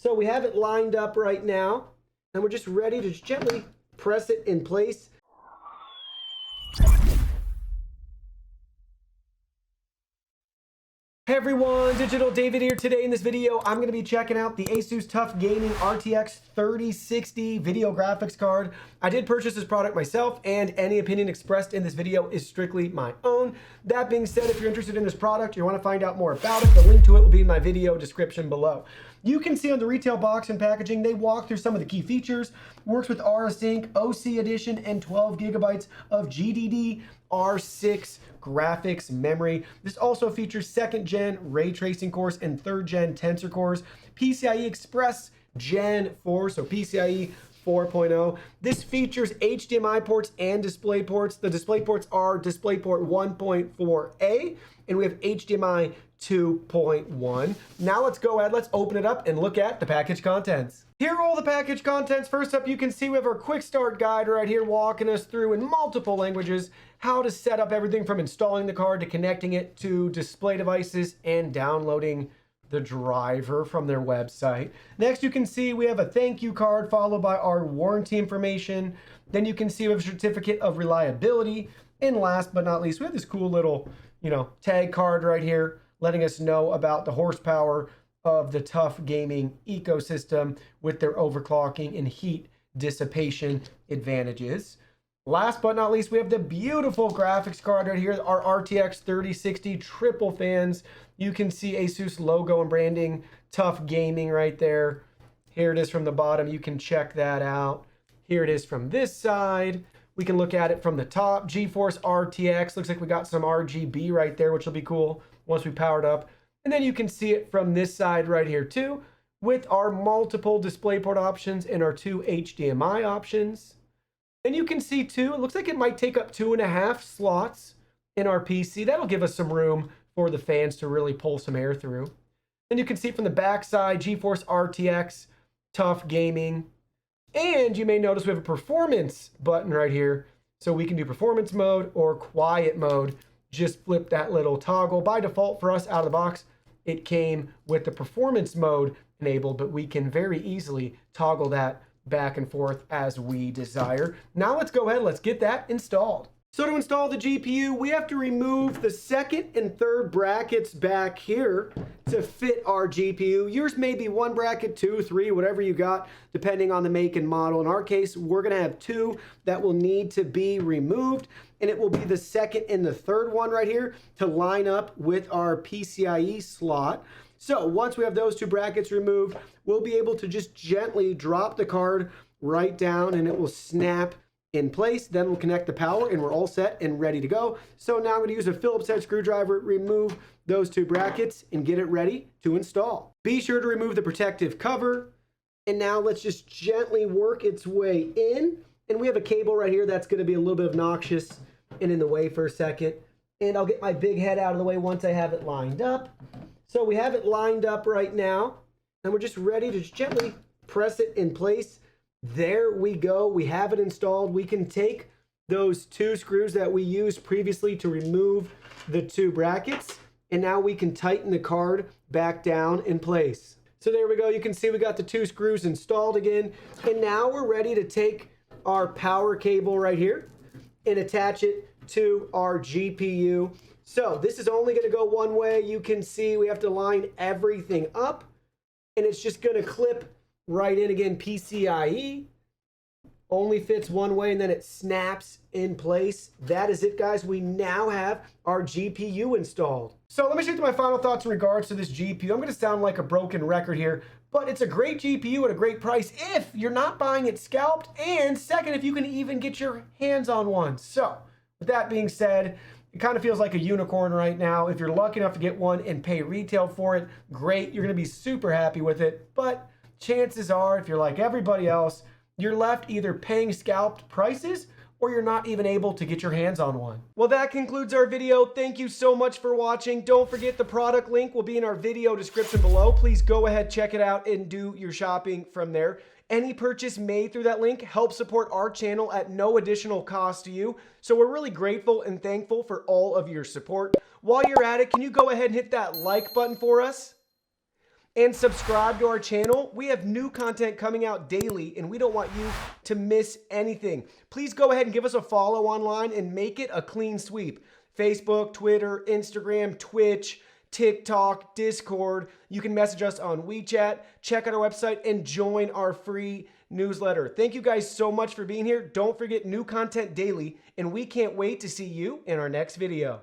So we have it lined up right now, and we're just ready to gently press it in place. Hey everyone, Digital David here. Today in this video, I'm going to be checking out the ASUS TUF Gaming RTX 3060 video graphics card. I did purchase this product myself, and any opinion expressed in this video is strictly my own. That being said, if you're interested in this product, you want to find out more about it, the link to it will be in my video description below. You can see on the retail box and packaging, they walk through some of the key features. Works with RSync, OC Edition, and 12 gigabytes of GDDR6 graphics memory. This also features 2nd gen ray tracing cores and 3rd gen tensor cores, PCIe Express Gen 4, so PCIe 4.0. This features HDMI ports and display ports. The display ports are DisplayPort 1.4a, and we have HDMI 2.1. Now let's go ahead, let's open it up and look at the package contents. Here are all the package contents. First up, you can see we have our quick start guide right here walking us through in multiple languages how to set up everything from installing the card to connecting it to display devices and downloading the driver from their website. Next, you can see we have a thank you card followed by our warranty information. Then you can see we have a certificate of reliability. And last but not least, we have this cool little, tag card right here letting us know about the horsepower of the TUF gaming ecosystem with their overclocking and heat dissipation advantages. Last but not least, we have the beautiful graphics card right here, our RTX 3060 triple fans. You can see ASUS logo and branding, TUF Gaming right there. Here it is from the bottom. You can check that out. Here it is from this side. We can look at it from the top. GeForce RTX. Looks like we got some RGB right there, which will be cool once we power it up. And then you can see it from this side right here too, with our multiple DisplayPort options and our 2 HDMI options. And you can see too, it looks like it might take up 2.5 slots in our PC. That'll give us some room for the fans to really pull some air through. And you can see from the back side, GeForce RTX, TUF Gaming. And you may notice we have a performance button right here. So we can do performance mode or quiet mode. Just flip that little toggle. By default for us out of the box, it came with the performance mode enabled, but we can very easily toggle that back and forth as we desire. Now let's go ahead, let's get that installed. So to install the GPU, we have to remove the 2nd and 3rd brackets back here to fit our GPU. Yours may be 1 bracket, 2, 3, whatever you got, depending on the make and model. In our case, we're gonna have 2 that will need to be removed, and it will be the 2nd and the 3rd one right here to line up with our PCIe slot. So once we have those 2 brackets removed, we'll be able to just gently drop the card right down and it will snap in place. Then we'll connect the power and we're all set and ready to go. So now I'm going to use a Phillips head screwdriver, remove those 2 brackets and get it ready to install. Be sure to remove the protective cover. And now let's just gently work its way in. And we have a cable right here that's going to be a little bit obnoxious and in the way for a second. And I'll get my big head out of the way once I have it lined up. So we have it lined up right now, and we're just ready to gently press it in place. There we go. We have it installed. We can take those 2 screws that we used previously to remove the 2 brackets, and now we can tighten the card back down in place. So there we go. You can see we got the 2 screws installed again, and now we're ready to take our power cable right here and attach it to our GPU. So this is only going to go one way. You can see we have to line everything up, and it's just going to clip right in again. PCIe only fits one way, and then it snaps in place. That is it, guys. We now have our GPU installed. So let me share my final thoughts in regards to this GPU. I'm going to sound like a broken record here, but it's a great GPU at a great price if you're not buying it scalped, and second, if you can even get your hands on one. So with that being said, it kind of feels like a unicorn right now. If you're lucky enough to get one and pay retail for it, great. You're going to be super happy with it. But chances are, if you're like everybody else, you're left either paying scalped prices or you're not even able to get your hands on one. Well, that concludes our video. Thank you so much for watching. Don't forget the product link will be in our video description below. Please go ahead, check it out, and do your shopping from there. Any purchase made through that link helps support our channel at no additional cost to you. So we're really grateful and thankful for all of your support. While you're at it, can you go ahead and hit that like button for us? and subscribe to our channel. We have new content coming out daily, and we don't want you to miss anything. Please go ahead and give us a follow online and make it a clean sweep. Facebook, Twitter, Instagram, Twitch, TikTok, Discord. You can message us on WeChat, check out our website, and join our free newsletter. Thank you guys so much for being here. Don't forget, new content daily, and we can't wait to see you in our next video.